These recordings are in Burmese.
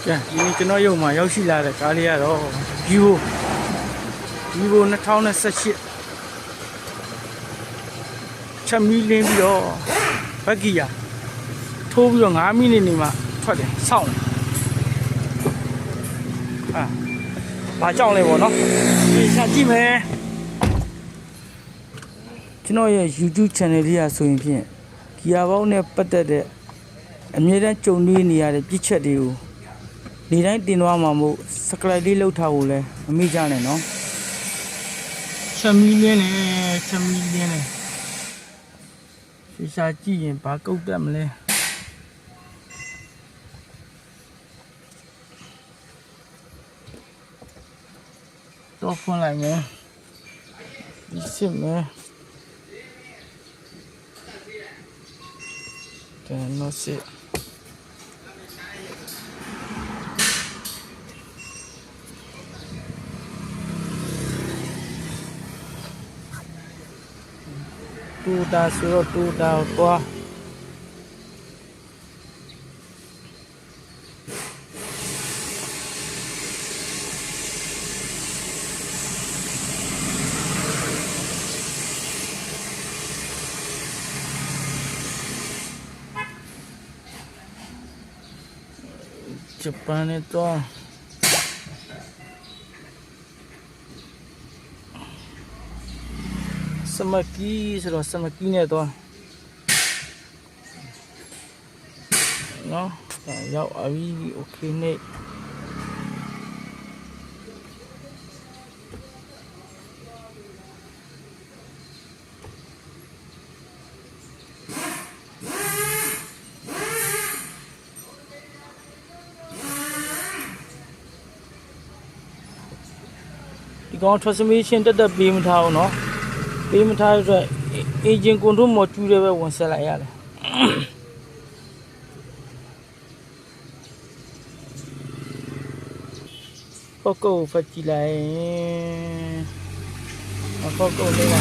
ဒီနေ့ကျွန်တော်ရုံမှာရောက်ရှိလာတဲ့ကားလေးကတော့ Vivo 2018ချက်မီလင်းပြီးတော့ဘက်ကီယာထိုးပြီးတော့9မိနစ်နေမှထွက်တယ်စောင့်ဘာကြောင့်လဲပေါ့နော်ဒီရှာကြည့်မယ်ကျွန်တော်ရဲ့ YouTube channel လေးอ่ะဆိုရင်ဖြင့်ဂီယာဘောင်းနဲ့ပတ်သက်တဲ့အမြဲတမ်းကြုံတွေ့နေရတဲ့ပြစ်ချက်တွေကိုဒီတိုင်းတင်သွားမှာမို့ subscribe လေးလုပ်ထားဖို့လဲမမေ့ကြနဲ့နော်ချက်မီလင်းနေရှာကြည့်ရင်ဘာကုတ်တက်မလဲတော့ဖွင့်လိုက်မယ်ဒီစစ်မယ်တယ်နော်စစ်တူတာဆိုတော့တူတာတော့ဂျပန်နဲ့တော့စမကီဆိုတော့စမကီနဲ့တော့နော်ရောက်အပြီโอเคနဲ့ဒီကောင် transmission တက်ပေးမထားအောင်နော်ပေးမထားတဲ့အတွက် engine control module တွေပဲဝင်ဆက်လိုက်ရတယ်ပေါ့ကိုဖတ်ကြည့်လိုက်ပေါ့ကိုလေးပါ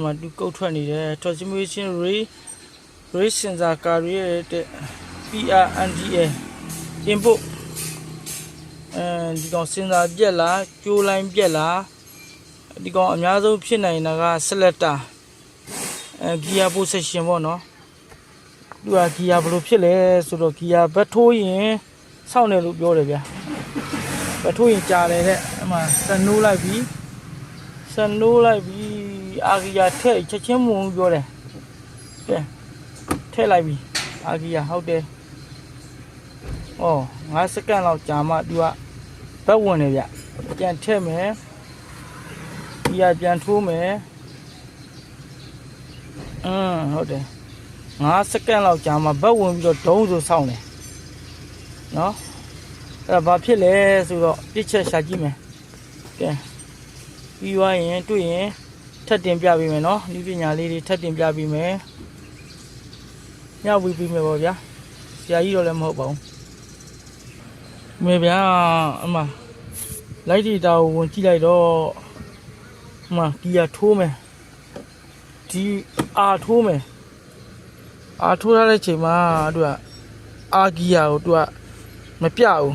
မတူကုတ်ထွက်နေတယ် transmission ray sensor ကာရီရဲ့တဲ့ PRNDA input ဒီကောင်စင်စာပြက်လားကျိုးလိုင်းပြက်လားဒီကောင်အများဆုံးဖြစ်နိုင်တာက selector gear position ပေါ့နော်သူက gear ဘယ်လိုဖြစ်လဲဆိုတော့ gear ဘတ်ထိုးရင်စောင့်တယ်လို့ပြောတယ်ဗျာဘတ်ထိုးရင်ကြာတယ်တဲ့အမှစနိုးလိုက်ပြီးအာဂီယာထည့်ချက်ချင်းမဝင်ပြောတယ်ကဲထည့်လိုက်ပြီအာဂီယာဟုတ်တယ်5စက္ကန့်လောက်ကြာမှသူကဘက်ဝင်နေဗျပြန်ထည့်မယ်ဒီကပြန်ထိုးမယ်ဟုတ်တယ်5စက္ကန့်လောက်ကြာမှဘက်ဝင်ပြီးတော့ဒုံးဆိုစောင့်တယ်နော်အဲ့ဒါဘာဖြစ်လဲဆိုတော့ပြစ်ချက်ရှာကြည့်မယ်ကဲပြီးသွားရင်တွေ့ရင်ထပ်တင်ပြပေးမယ်နော်ဒီပညာလေးတွေထပ်တင်ပြပေးမယ်ညဝေးပေးမယ်ပေါ့ဗျာဆရာကြီးတော့လည်းမဟုတ်ပါဘူးမေဗျာအမလိုက်တီတာကိုဝင်ကြည့်လိုက်တော့အမဒီရထိုးမယ်ဒီအာထိုးမယ်အာထိုးရတဲ့ချိန်မှာသူကအာဂီယာကိုသူကမပြဘူး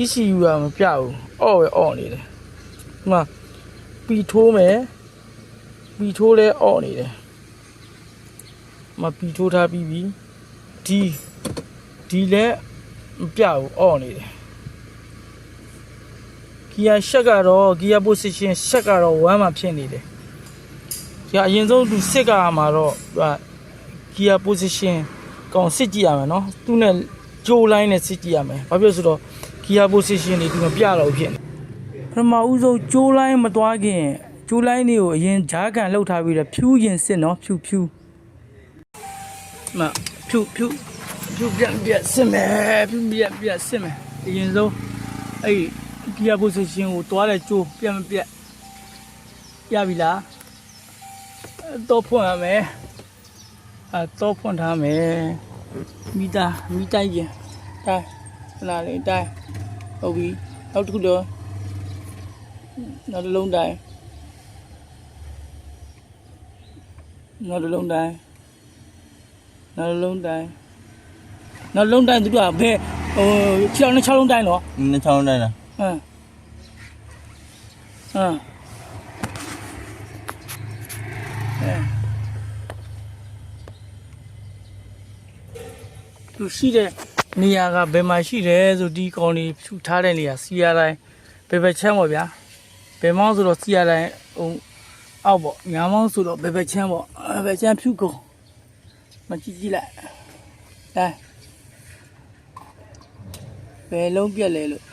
ECU ကမပြဘူးအော့နေတယ်အမပီထိုးမယ်ပီထိုးလဲအော့နေတယ်အမပီထိုးထားပြီးပြီဒီလဲမပြဘူးအော်နေတယ်ဂီယာရှက်ကတော့ဂီယာ position ရှက်ကတော့1မှာဖြစ်နေတယ်။အရင်ဆုံးသူစစ်ကမှာတော့သူကဂီယာ position ကောင်စစ်ကြည့်ရမယ်နော်။သူနဲ့ဂျိုးလိုင်းနဲ့စစ်ကြည့်ရမယ်။ဘာဖြစ်လို့ဆိုတော့ဂီယာ position တွေသူမပြတော့ဖြစ်နေ။ပထမဦးဆုံးဂျိုးလိုင်းမသွားခင်ဂျိုးလိုင်းတွေကိုအရင်ဂျားကန်လှုပ်ထားပြီးတော့ဖြူးရင်စစ်နော်ဖြူ။မဖြူပြက်စစ်မယ်အရင်ဆုံးအဲ့ဂီယာ position ကိုတွားတဲ့ကျိုးပြက်မပြက်ရပြီလားတော့ဖွင့်ရမယ်တော့ဖွင့်ထားမယ်မီတိုက်ရင်တိုင်းခဏလေးတိုင်းဟုတ်ပြီနောက်တစ်ခုတော့နောက်တစ်လုံးတိုင်းနောက်တစ်လုံးတိုင်း နောက်လုံးတိုင်းနောက်လုံးတိုင်းသူတို့ကဘယ်ဟို6လုံးတိုင်းနော် နှစ်ချောင်းတိုင်းလား ဟမ်သူရှိတဲ့နေရာကဘယ်မှာရှိတယ်ဆိုဒီကောင်လေးဖြူထားတဲ့နေရာစီရတိုင်းဘယ်ချမ်းပေါ့ဗျာဘယ်မောင်းဆိုတော့စီရတိုင်းဟိုအောက်ပေါ့ညာမောင်းဆိုတော့ဘယ်ချမ်းပေါ့ဘယ်ချမ်းဖြူကုန်မကြည့်လိုက်ဘယ်လုံးပြက်လဲလို့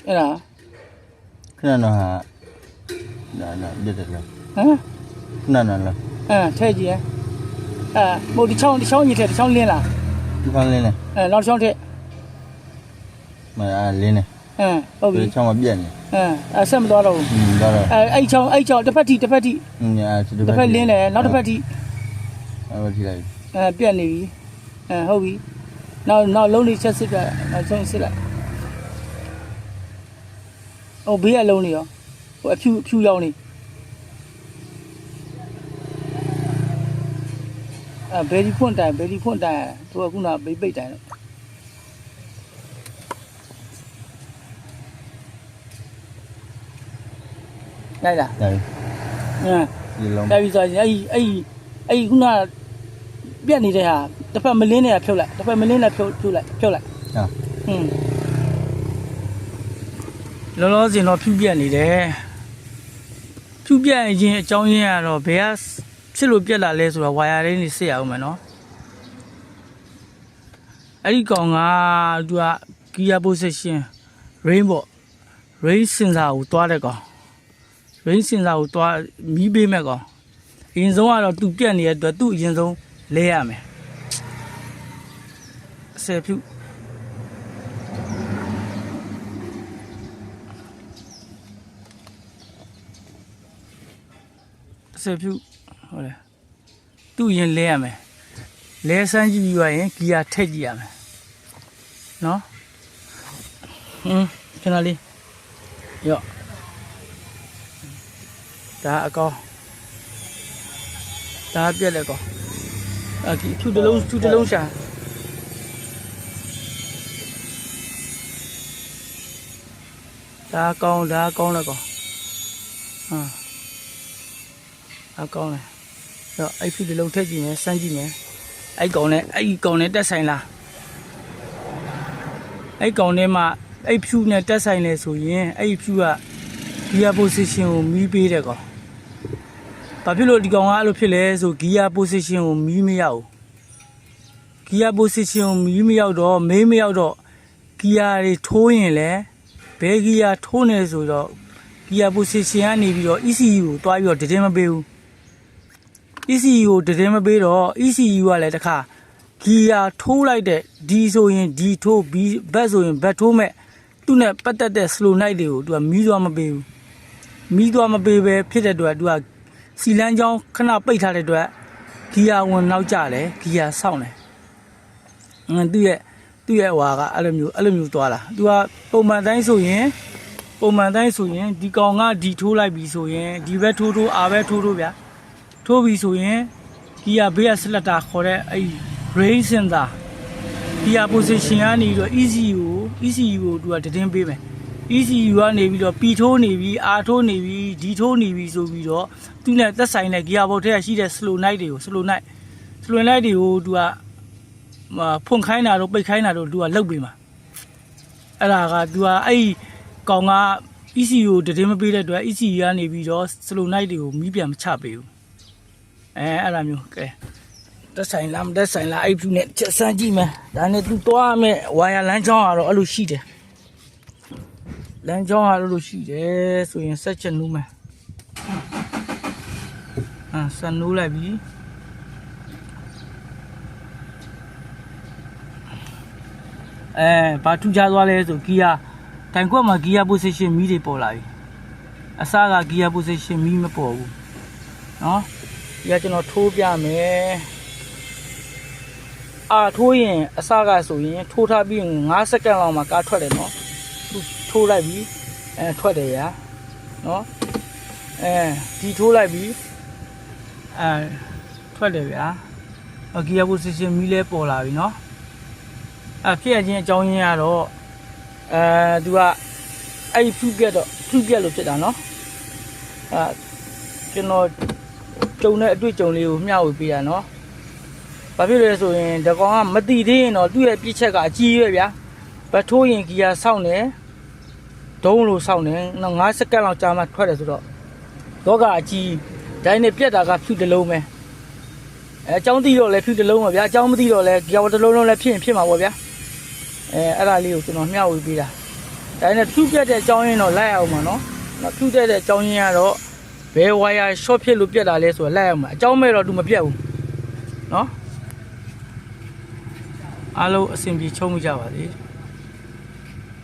အဲ့ဒါခဏတော့ဟာဒါပြတ်တယ်လားဟမ်ခဏနော်လားထဲကြည့်ရမဟုတ်ဒီချောင်းညစ်ထဲဒီချောင်းလင်းလားဒီကောင်လင်းနေနောက်ချောင်းထဲမလင်းနေဟုတ်ပြီဒီချောင်းမပြတ်နေဆက်မသွားတော့ဘူးသွားတော့အဲ့ချောင်းတစ်ဖက်ထိတစ်ဖက်လင်းတယ်နောက်တစ်ဖက်ထိဟုတ်ပြီလိုက်ပြတ်နေပြီဟုတ်ပြီနောက်လုံးလေးချက်စစ်ပြနောက်ဆုံးစစ်လိုက်ဘေးကလုံးနေရောဟိုအဖြူရောင်းနေဘယ်ဒီဖွင့်တိုင်သူကခုနပိတ်တိုင်တော့လိုက်လားဒီလုံးတိုက်ပြီးဆိုရင်အဲ့ခုနပြက်နေတဲ့ဟာတစ်ဖက်မလင်းနေတာဖြုတ်လိုက်တစ်ဖက်မလင်းနေတာဖြုတ်လိုက်လောလောဆယ်တော့ဖြူပြက်နေတယ်ဖြူပြက်ခြင်းအကြောင်းရင်းကတော့ဘယ်ကဖြစ်လို့ပြက်လာလဲဆိုတော့ဝါယာလေးနေစစ်ရအောင်မယ်နော်အဲ့ဒီကောင်ကသူက gear position rain ပေါ့ rain sensor ကိုတွားတဲ့ကောင် rain sensor ကိုတွားမီးပေးမဲ့ကောင်အရင်ဆုံးကတော့သူပြက်နေတဲ့အတွက်သူ့အရင်ဆုံးလဲရမယ်10ဖြူဖြူဟုတ်တယ်သူ့ရင်လဲရမယ်လဲစမ်းကြည့်ပြီးရရင်ဂီယာထည့်ကြည့်ရမယ်နော်ခဏလေးရော့ဒါအကောဒါပြက်လက်ကောဒီဖြူတလုံးရှာဒါကောင်းလက်ကောအကောင်းလေတော့အဲ့ဖြူတလုံးထည့်ကြည့်မယ်စမ်းကြည့်မယ်အဲ့ကောင်နဲ့တက်ဆိုင်လားအဲ့ကောင်ထဲမှာအဲ့ဖြူနဲ့တက်ဆိုင်လဲဆိုရင်အဲ့ဖြူက gear position ကိုမီးပေးတယ်ကောင်ဘာဖြစ်လို့ဒီကောင်ကအဲ့လိုဖြစ်လဲဆို gear position ကိုမီးမရောက်ဘူး gear position ကိုမီးမရောက်တော့မေးမရောက်တော့ gear တွေထိုးရင်လဲဘယ် gear ထိုးနေဆိုတော့ gear position ကနေပြီးတော့ ECU ကိုတွားပြီးတော့တည်မပေးဘူးECU ကိုတည်မပေးတော့ ECU ကလည်းတခါ gear ထိုးလိုက်တဲ့ဒီဆိုရင်ဒီထိုး B ဘက်ဆိုရင်ဘက်ထိုးမဲ့သူ့နဲ့ပတ်သက်တဲ့ slow night တွေကိုသူကမီးသွားမပေးဘူးမီးသွားမပေးပဲဖြစ်တဲ့အတွက်သူကစီလန်းချောင်းခဏပိတ်ထားတဲ့အတွက် gear ဝင်နောက်ကျတယ် gear ဆောင်းတယ်သူ့ရဲ့ဟွာကအဲ့လိုမျိုးသွားလာသူကပုံမှန်တိုင်းဆိုရင်ဒီကောင်ကဒီထိုးလိုက်ပြီဆိုရင်ဒီဘက်ထိုးအာဘက်ထိုးဗျာထိုးပြီဆိုရင် gear ဘေးကစလက်တာခေါ်တဲ့အဲ့ rain sensor gear position ကနေပြီးတော့ ECU ကိုသူကတည်ပေးမယ် ECU ကနေပြီးတော့ P ထိုးနေပြီး R ထိုးနေပြီး D ထိုးနေပြီးဆိုပြီးတော့သူနဲ့သက်ဆိုင်တဲ့ gear box ထဲကရှိတဲ့ slow night တွေကိုသူကဖွင့်ခိုင်းတာတော့ပိတ်ခိုင်းတာတော့သူကလုပ်ပေးမှာအဲ့ဒါကသူကအဲ့ကောင်က ECU ကိုတည်မပေးတဲ့အတွက် ECU ကနေပြီးတော့ slow night တွေကိုမီးပြန်မချပေးဘူးအဲ့ဒါမျိုးကဲတက်ဆိုင်လားအဲ့ဖြူနဲ့ချက်စမ်းကြည့်မယ်ဒါနဲ့သူသွားမယ်ဝါယာလမ်းကြောင်းကတော့အဲ့လိုရှိတယ်လမ်းကြောင်းကတော့လို့ရှိတယ်ဆိုရင်ဆက်ချက်နူးမယ်ဆက်နူးလိုက်ပြီဘာထူးခြားသွားလဲဆိုဂီယာတိုင်ကွက်မှာဂီယာ position မီးတွေပေါ်လာပြီအစကဂီယာ position မီးမပေါ်ဘူးနော်ဒီကကျွန်တော်ထိုးပြမယ် အာထိုးရင်အစကဆိုရင်ထိုးထားပြီး9စက္ကန့်လောက်မှကားထွက်တယ်နော်ထိုးလိုက်ပြီးထွက်တယ်ရာနော်ဒီထိုးလိုက်ပြီးထွက်တယ်ဗျာဂီယာပိုစီရှင်မီလဲပေါ်လာပြီနော်ဖြစ်ရခြင်းအကြောင်းရင်းကတော့သူကအဲ့ဖူးပြက်လို့ဖြစ်တာနော်ကျွန်တော်ကြုံတဲ့အတွေ့အကြုံလေးကိုမျှဝေပေးရနော်ဘာဖြစ်လဲဆိုရင်ဒီကောင်ကမတိသေးရင်တော့သူ့ရဲ့ပြစ်ချက်ကအကြီးရွယ်ဗျာဘထိုးရင်ဂီယာစောင့်နေဒုံးလို့စောင့်နေ9စက္ကန့်လောက်ကြာမှထွက်တယ်ဆိုတော့တော့ကအကြီးဒိုင်းနဲ့ပြက်တာကဖြူတစ်လုံးပဲအကြောင်းသိတော့လဲဖြူတစ်လုံးပါဗျာအကြောင်းမသိတော့လဲဂီယာတစ်လုံးလုံးလဲဖြစ်မှာပေါ့ဗျာအဲ့ဒါလေးကိုကျွန်တော်မျှဝေပေးတာဒါနဲ့ဖြူပြက်တဲ့အကြောင်းရင်းတော့လိုက်အောင်ပါနော်ဖြူတဲ့အကြောင်းရင်းကတော့ဘယ်ဝါယာ short ဖြစ်လို့ပြက်တာလဲဆိုတော့လိုက်အောင်ပါအကြောင်းမဲ့တော့သူမပြက်ဘူးနော်အားလုံးအဆင်ပြေချုံးမိကြပါစေ